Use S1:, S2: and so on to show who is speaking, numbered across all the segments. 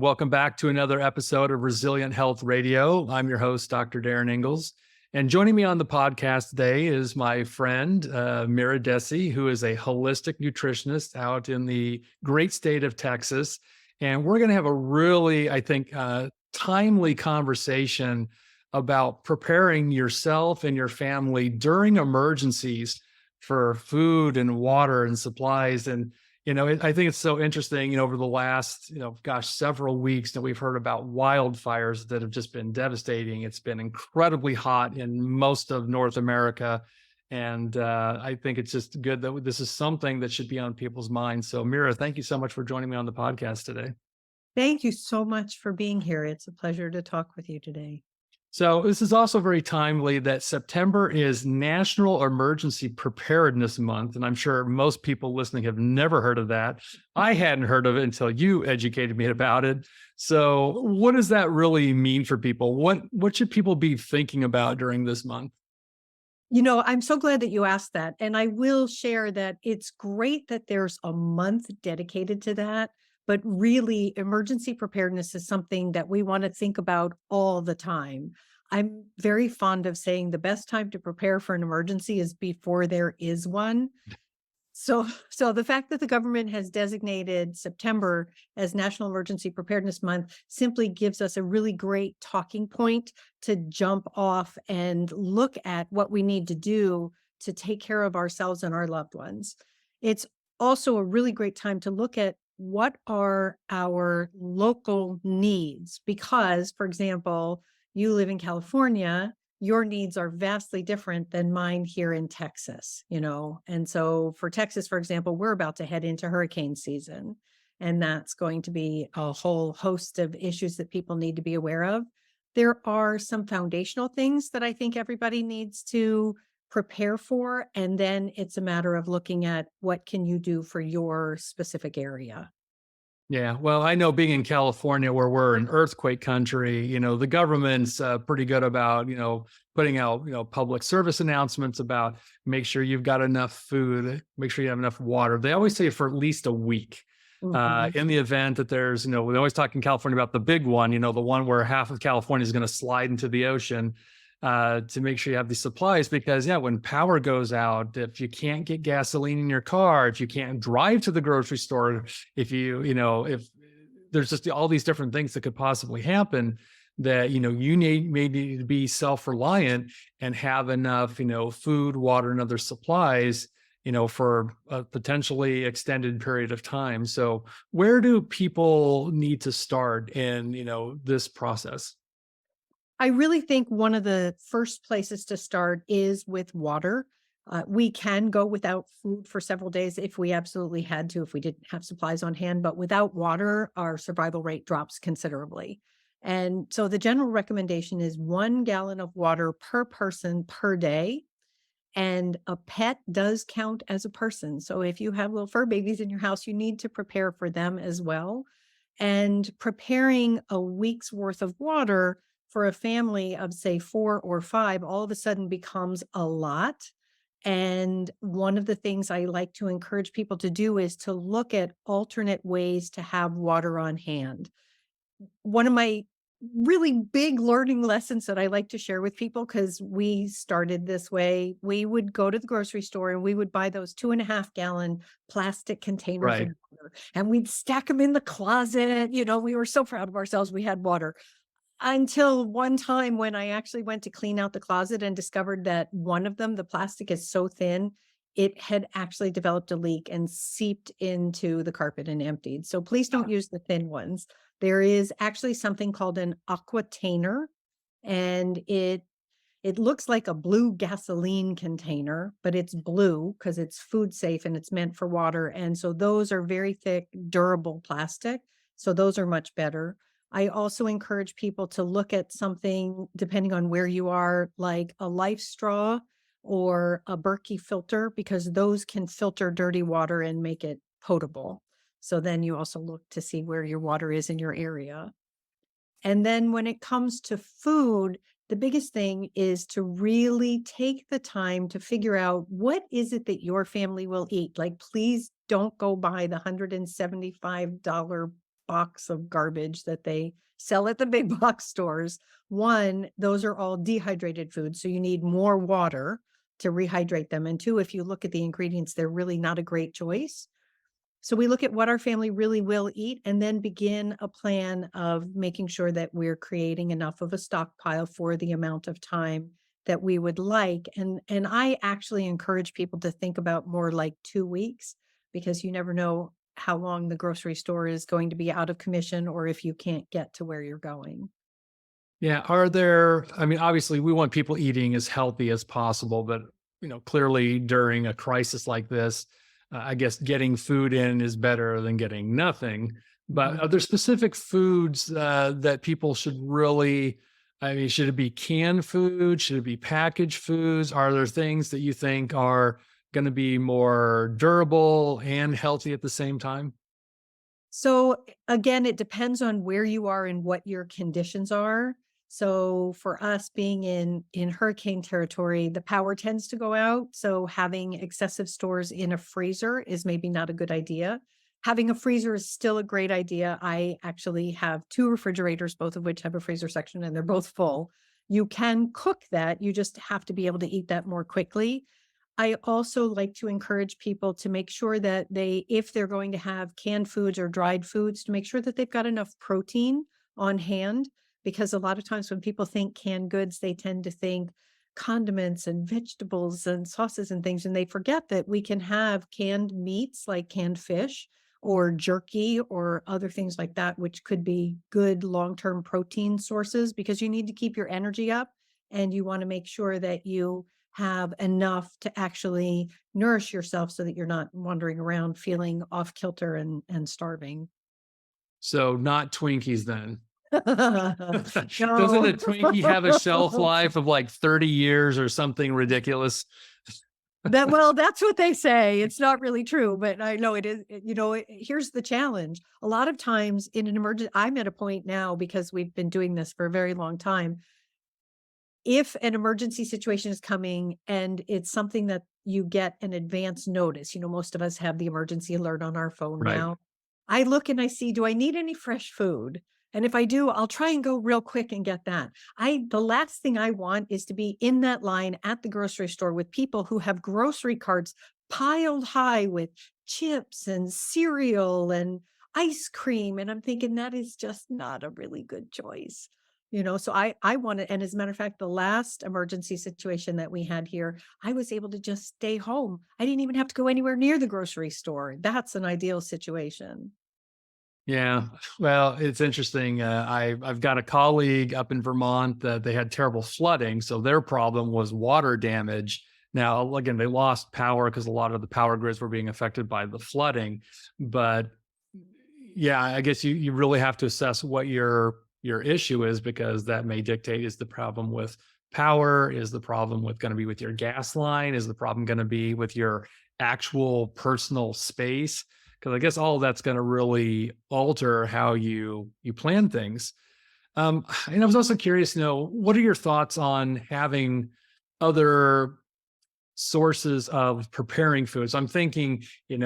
S1: Welcome back to another episode of Resilient Health Radio. I'm your host, Dr. Darin Ingels. And joining me on the podcast today is my friend, Mira Dessy, who is a holistic nutritionist out in the great state of Texas. And we're going to have a really, I think, timely conversation about preparing yourself and your family during emergencies for food and water and supplies. And I think it's so interesting, over the last, several weeks that we've heard about wildfires that have just been devastating. It's been incredibly hot in most of North America. And I think it's just good that this is something that should be on people's minds. So Mira, thank you so much for joining me on the podcast today.
S2: Thank you so much for being here. It's a pleasure to talk with you today.
S1: So this is also very timely that September is National Emergency Preparedness Month. And I'm sure most people listening have never heard of that. I hadn't heard of it until you educated me about it. So what does that really mean for people? What should people be thinking about during this month?
S2: I'm so glad that you asked that. And I will share that it's great that there's a month dedicated to that. But really, emergency preparedness is something that we want to think about all the time. I'm very fond of saying the best time to prepare for an emergency is before there is one. So the fact that the government has designated September as National Emergency Preparedness Month simply gives us a really great talking point to jump off and look at what we need to do to take care of ourselves and our loved ones. It's also a really great time to look at what are our local needs, because, for example, you live in California, your needs are vastly different than mine here in Texas, And so for Texas, for example, we're about to head into hurricane season, and that's going to be a whole host of issues that people need to be aware of. There are some foundational things that I think everybody needs to prepare for, and then it's a matter of looking at what can you do for your specific area.
S1: Yeah, well, I know being in California where we're an earthquake country, the government's pretty good about, putting out, public service announcements about make sure you've got enough food, make sure you have enough water. They always say for at least a week.
S2: Mhm.
S1: In the event that there's, we always talk in California about the big one, the one where half of California is going to slide into the ocean, to make sure you have these supplies. Because, yeah, when power goes out, if you can't get gasoline in your car, if you can't drive to the grocery store, if there's just all these different things that could possibly happen, that, you may need to be self-reliant and have enough, food, water, and other supplies, for a potentially extended period of time. So where do people need to start in, this process?
S2: I really think one of the first places to start is with water. We can go without food for several days if we absolutely had to, if we didn't have supplies on hand, but without water, our survival rate drops considerably. And so the general recommendation is 1 gallon of water per person per day. And a pet does count as a person. So if you have little fur babies in your house, you need to prepare for them as well. And preparing a week's worth of water for a family of, say, 4 or 5, all of a sudden becomes a lot. And one of the things I like to encourage people to do is to look at alternate ways to have water on hand. One of my really big learning lessons that I like to share with people, because we started this way, we would go to the grocery store and we would buy those 2.5 gallon plastic containers of
S1: Right.
S2: water, and we'd stack them in the closet. We were so proud of ourselves. We had water until one time when I actually went to clean out the closet and discovered that one of them, the plastic is so thin, it had actually developed a leak and seeped into the carpet and emptied. So please don't use the thin ones. There is actually something called an aquatainer, and it looks like a blue gasoline container, but it's blue because it's food safe and it's meant for water. And so those are very thick, durable plastic. So those are much better. I also encourage people to look at something, depending on where you are, like a Life Straw or a Berkey filter, because those can filter dirty water and make it potable. So then you also look to see where your water is in your area. And then when it comes to food, the biggest thing is to really take the time to figure out what is it that your family will eat. Like, please don't go buy the $175 box of garbage that they sell at the big box stores. One, those are all dehydrated foods, so you need more water to rehydrate them. And two, if you look at the ingredients, they're really not a great choice. So we look at what our family really will eat and then begin a plan of making sure that we're creating enough of a stockpile for the amount of time that we would like. And I actually encourage people to think about more like 2 weeks, because you never know how long the grocery store is going to be out of commission or if you can't get to where you're going.
S1: Yeah. Are there, I mean, obviously we want people eating as healthy as possible, but clearly during a crisis like this, I guess getting food in is better than getting nothing. But
S2: Mhm.
S1: are there specific foods that people should really, I mean, should it be canned food? Should it be packaged foods? Are there things that you think are going to be more durable and healthy at the same time?
S2: So again, it depends on where you are and what your conditions are. So for us being in hurricane territory, the power tends to go out. So having excessive stores in a freezer is maybe not a good idea. Having a freezer is still a great idea. I actually have two refrigerators, both of which have a freezer section, and they're both full. You can cook that. You just have to be able to eat that more quickly. I also like to encourage people to make sure that they, if they're going to have canned foods or dried foods, to make sure that they've got enough protein on hand. Because a lot of times when people think canned goods, they tend to think condiments and vegetables and sauces and things. And they forget that we can have canned meats like canned fish or jerky or other things like that, which could be good long-term protein sources, because you need to keep your energy up and you want to make sure that you have enough to actually nourish yourself so that you're not wandering around feeling off kilter and starving.
S1: So not Twinkies then. Doesn't
S2: No.
S1: a Twinkie have a shelf life of like 30 years or something ridiculous?
S2: That well, that's what they say. It's not really true, but I know it is. Here's the challenge. A lot of times in an emergency, I'm at a point now because we've been doing this for a very long time. If an emergency situation is coming and it's something that you get an advance notice, most of us have the emergency alert on our phone
S1: Right.
S2: now. I look and I see, do I need any fresh food? And if I do, I'll try and go real quick and get that. The last thing I want is to be in that line at the grocery store with people who have grocery carts piled high with chips and cereal and ice cream. And I'm thinking that is just not a really good choice. So I wanted, and as a matter of fact, the last emergency situation that we had here, I was able to just stay home. I didn't even have to go anywhere near the grocery store. That's an ideal situation.
S1: Yeah. Well, it's interesting. I've got a colleague up in Vermont that they had terrible flooding. So their problem was water damage. Now, again, they lost power because a lot of the power grids were being affected by the flooding. But yeah, I guess you really have to assess what your issue is, because that may dictate, is the problem with power, is the problem with going to be with your gas line, is the problem going to be with your actual personal space, because I guess all of that's going to really alter how you plan things. And I was also curious, what are your thoughts on having other sources of preparing foods? I'm thinking,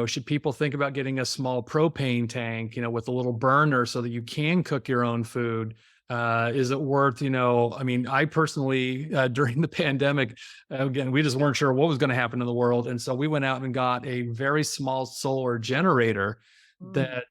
S1: should people think about getting a small propane tank, with a little burner so that you can cook your own food? Is it worth, I mean, I personally, during the pandemic, again, we just weren't sure what was going to happen in the world. And so we went out and got a very small solar generator
S2: Mm.
S1: that,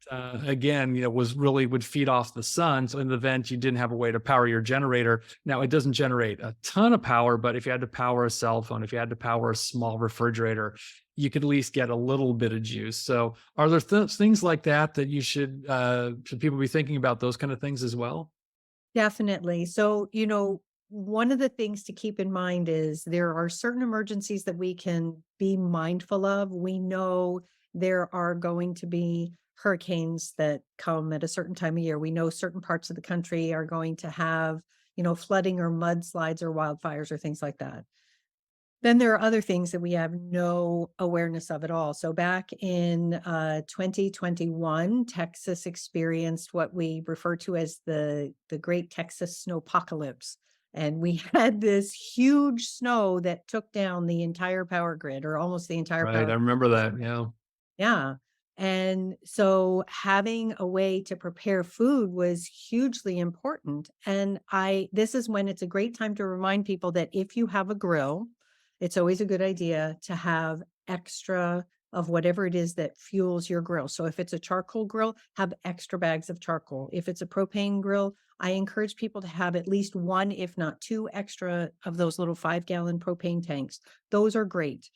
S1: again, was really would feed off the sun. So in the event you didn't have a way to power your generator, now it doesn't generate a ton of power, but if you had to power a cell phone, if you had to power a small refrigerator, you could at least get a little bit of juice. So are there things like that that you should people be thinking about, those kind of things as well?
S2: Definitely. So, one of the things to keep in mind is there are certain emergencies that we can be mindful of. We know there are going to be hurricanes that come at a certain time of year. We know certain parts of the country are going to have, flooding or mudslides or wildfires or things like that. Then there are other things that we have no awareness of at all. So back in 2021, Texas experienced what we refer to as the Great Texas Snowpocalypse. And we had this huge snow that took down the entire power grid, or almost the entire
S1: Right.
S2: power
S1: I
S2: grid.
S1: remember that. Yeah.
S2: Yeah. And so having a way to prepare food was hugely important. And this is when it's a great time to remind people that if you have a grill, it's always a good idea to have extra of whatever it is that fuels your grill. So if it's a charcoal grill, have extra bags of charcoal. If it's a propane grill, I encourage people to have at least one, if not two extra of those little 5-gallon propane tanks. Those are great.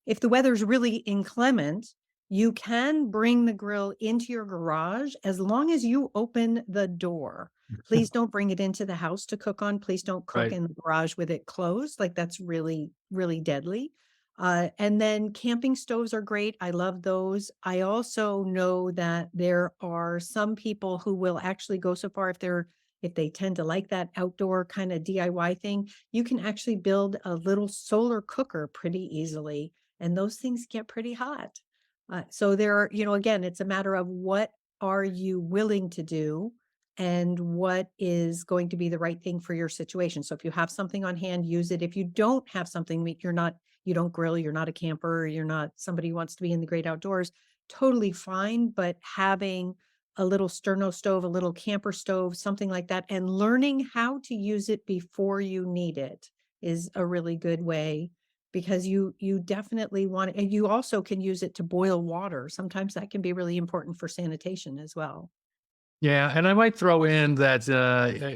S2: If the weather's really inclement, you can bring the grill into your garage as long as you open the door. Please don't bring it into the house to cook on. Please don't cook
S1: Right.
S2: in the garage with it closed. Like that's really, really deadly. And then camping stoves are great. I love those. I also know that there are some people who will actually go so far if they tend to like that outdoor kind of DIY thing, you can actually build a little solar cooker pretty easily, and those things get pretty hot. So there are, again, it's a matter of what are you willing to do and what is going to be the right thing for your situation. So if you have something on hand, use it. If you don't have something, you don't grill, you're not a camper, you're not somebody who wants to be in the great outdoors, totally fine. But having a little sterno stove, a little camper stove, something like that, and learning how to use it before you need it is a really good way, because you definitely want it, and you also can use it to boil water. Sometimes that can be really important for sanitation as well.
S1: Yeah, and I might throw in that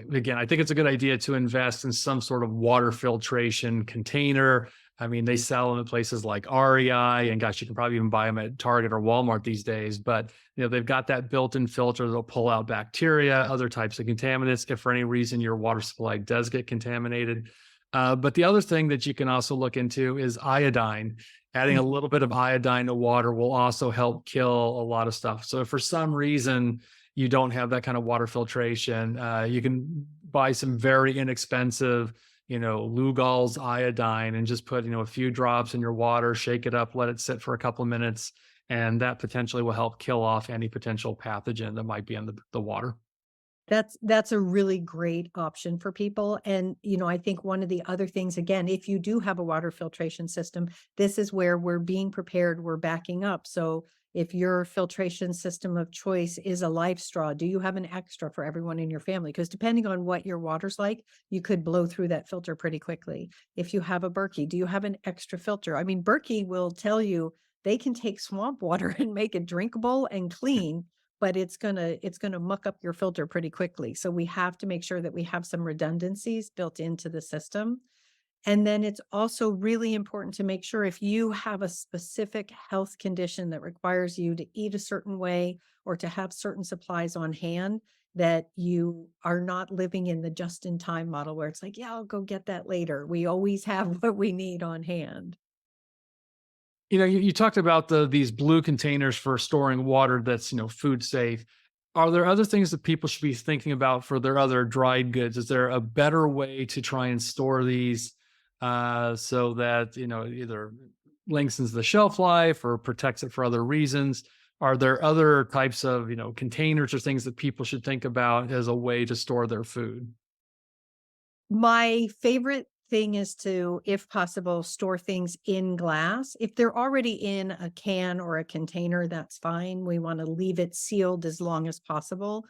S1: again, I think it's a good idea to invest in some sort of water filtration container. I mean, they sell them at places like REI, and gosh, you can probably even buy them at Target or Walmart these days. But they've got that built-in filter that'll pull out bacteria, other types of contaminants, if for any reason your water supply does get contaminated. But the other thing that you can also look into is iodine. Adding a
S2: Mhm.
S1: little bit of iodine to water will also help kill a lot of stuff. So if for some reason you don't have that kind of water filtration, you can buy some very inexpensive, Lugol's iodine, and just put, a few drops in your water, shake it up, let it sit for a couple of minutes, and that potentially will help kill off any potential pathogen that might be in the water.
S2: That's a really great option for people. And, I think one of the other things, again, if you do have a water filtration system, this is where we're being prepared, we're backing up. So if your filtration system of choice is a life straw, do you have an extra for everyone in your family? Because depending on what your water's like, you could blow through that filter pretty quickly. If you have a Berkey, do you have an extra filter? I mean, Berkey will tell you they can take swamp water and make it drinkable and clean, but it's gonna muck up your filter pretty quickly. So we have to make sure that we have some redundancies built into the system. And then it's also really important to make sure if you have a specific health condition that requires you to eat a certain way or to have certain supplies on hand, that you are not living in the just in time model where it's like, yeah, I'll go get that later. We always have what we need on hand.
S1: You talked about these blue containers for storing water that's, food safe. Are there other things that people should be thinking about for their other dried goods? Is there a better way to try and store these so that, either lengthens the shelf life or protects it for other reasons? Are there other types of, containers or things that people should think about as a way to store their food?
S2: My favorite thing is to, if possible, store things in glass. If they're already in a can or a container, that's fine. We want to leave it sealed as long as possible.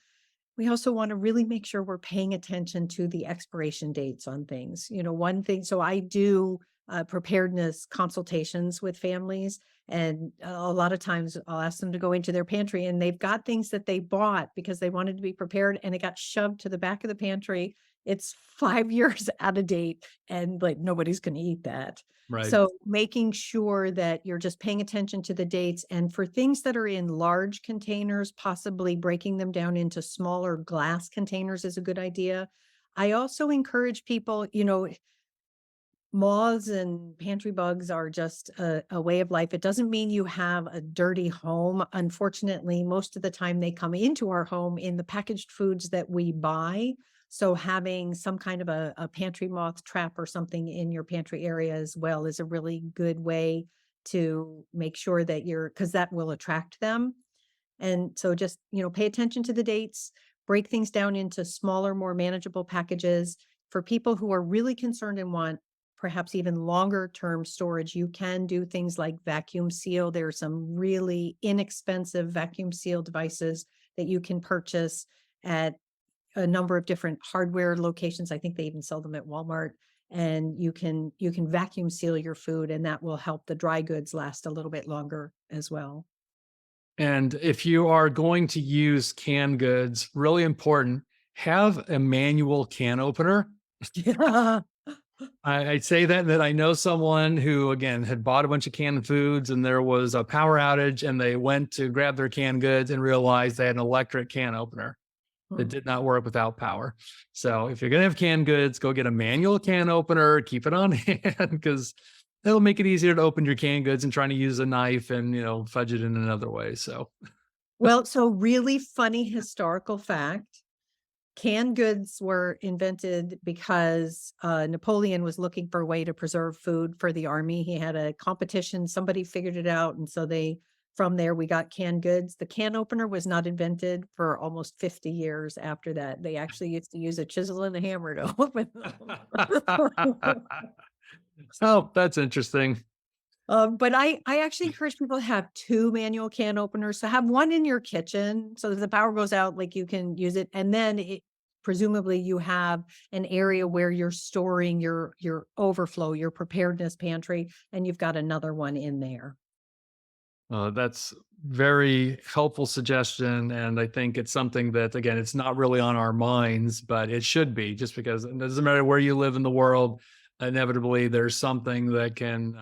S2: We also want to really make sure we're paying attention to the expiration dates on things. One thing, so I do preparedness consultations with families, and a lot of times I'll ask them to go into their pantry and they've got things that they bought because they wanted to be prepared and it got shoved to the back of the pantry. It's 5 years out of date and like nobody's going to eat that.
S1: Right.
S2: So making sure that you're just paying attention to the dates, and for things that are in large containers, possibly breaking them down into smaller glass containers is a good idea. I also encourage people, moths and pantry bugs are just a way of life. It doesn't mean you have a dirty home. Unfortunately, most of the time they come into our home in the packaged foods that we buy. So having some kind of a pantry moth trap or something in your pantry area as well is a really good way to make sure that because that will attract them. And so just, pay attention to the dates, break things down into smaller, more manageable packages. For people who are really concerned and want perhaps even longer term storage, you can do things like vacuum seal. There are some really inexpensive vacuum seal devices that you can purchase at a number of different hardware locations. I think they even sell them at Walmart. And you can vacuum seal your food, and that will help the dry goods last a little bit longer as well.
S1: And if you are going to use canned goods, really important, have a manual can opener.
S2: Yeah.
S1: I say that I know someone who, again, had bought a bunch of canned foods and there was a power outage and they went to grab their canned goods and realized they had an electric can opener that
S2: Hmm.
S1: did not work without power. So if you're going to have canned goods, go get a manual can opener, keep it on hand because it'll make it easier to open your canned goods and trying to use a knife and, fudge it in another way. So,
S2: Well, so really funny historical fact. Canned goods were invented because Napoleon was looking for a way to preserve food for the army. He had a competition, somebody figured it out, and so from there, we got canned goods. The can opener was not invented for almost 50 years after that. They actually used to use a chisel and a hammer to open them.
S1: oh, that's interesting.
S2: But I actually encourage people to have 2 manual can openers. So have one in your kitchen, so if the power goes out, like, you can use it, and then presumably you have an area where you're storing your overflow, your preparedness pantry, and you've got another one in there.
S1: That's very helpful suggestion, and I think it's something that, again, it's not really on our minds, but it should be. Just because it doesn't matter where you live in the world, inevitably there's something that can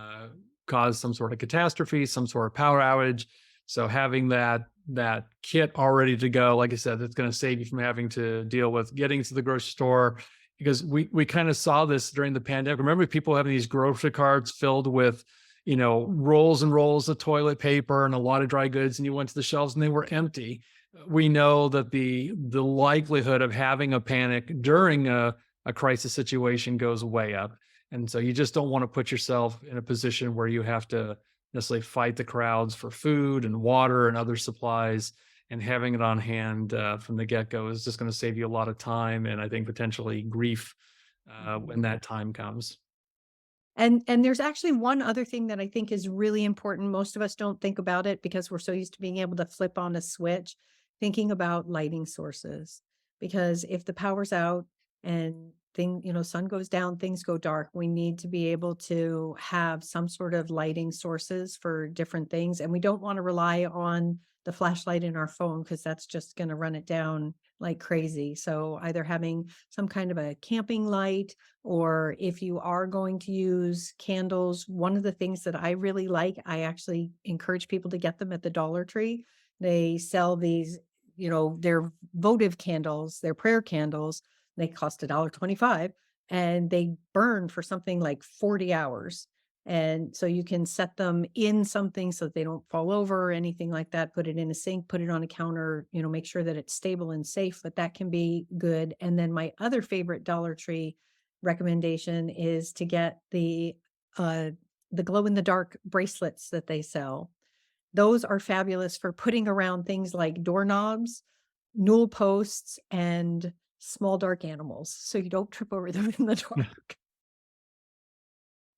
S1: cause some sort of catastrophe, some sort of power outage. So having that kit all ready to go, like I said, it's going to save you from having to deal with getting to the grocery store, because we kind of saw this during the pandemic. Remember people having these grocery carts filled with rolls and rolls of toilet paper and a lot of dry goods, and you went to the shelves and they were empty. We know that the likelihood of having a panic during a crisis situation goes way up. And so you just don't want to put yourself in a position where you have to necessarily fight the crowds for food and water and other supplies. And having it on hand from the get-go is just going to save you a lot of time, and I think potentially grief when that time comes.
S2: And there's actually one other thing that I think is really important. Most of us don't think about it because we're so used to being able to flip on a switch, thinking about lighting sources. Because if the power's out and sun goes down, things go dark, we need to be able to have some sort of lighting sources for different things. And we don't want to rely on the flashlight in our phone because that's just going to run it down like crazy. So either having some kind of a camping light, or if you are going to use candles, one of the things that I really like, I actually encourage people to get them at the Dollar Tree. They sell these, they're votive candles, they're prayer candles. They cost $1.25 and they burn for something like 40 hours. And so you can set them in something so that they don't fall over or anything like that. Put it in a sink, put it on a counter, make sure that it's stable and safe, but that can be good. And then my other favorite Dollar Tree recommendation is to get the glow in the dark bracelets that they sell. Those are fabulous for putting around things like doorknobs, newel posts, and small dark animals, so you don't trip over them in the dark.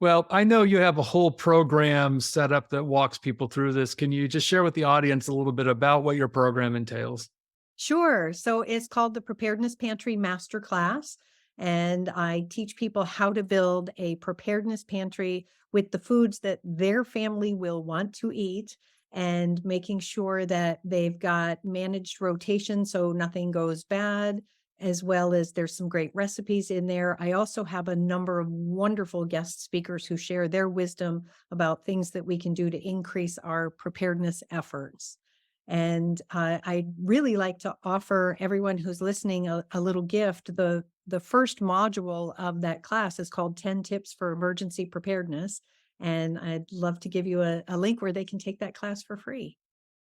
S1: Well, I know you have a whole program set up that walks people through this. Can you just share with the audience a little bit about what your program entails?
S2: Sure. So it's called the Preparedness Pantry Masterclass. And I teach people how to build a preparedness pantry with the foods that their family will want to eat, and making sure that they've got managed rotation so nothing goes bad, as well as there's some great recipes in there. I also have a number of wonderful guest speakers who share their wisdom about things that we can do to increase our preparedness efforts. And I'd really like to offer everyone who's listening a little gift. The first module of that class is called 10 Tips for Emergency Preparedness. And I'd love to give you a link where they can take that class for free.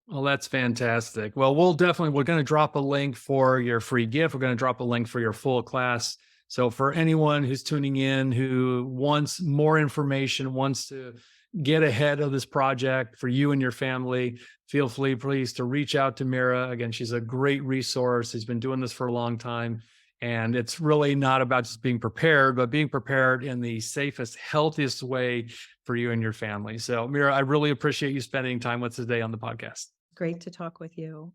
S1: Well, that's fantastic. Well, we're going to drop a link for your free gift. We're going to drop a link for your full class. So for anyone who's tuning in who wants more information, wants to get ahead of this project for you and your family, feel free, please, to reach out to Mira. Again, she's a great resource. She's been doing this for a long time. And it's really not about just being prepared, but being prepared in the safest, healthiest way for you and your family. So, Mira, I really appreciate you spending time with us today on the podcast.
S2: Great to talk with you.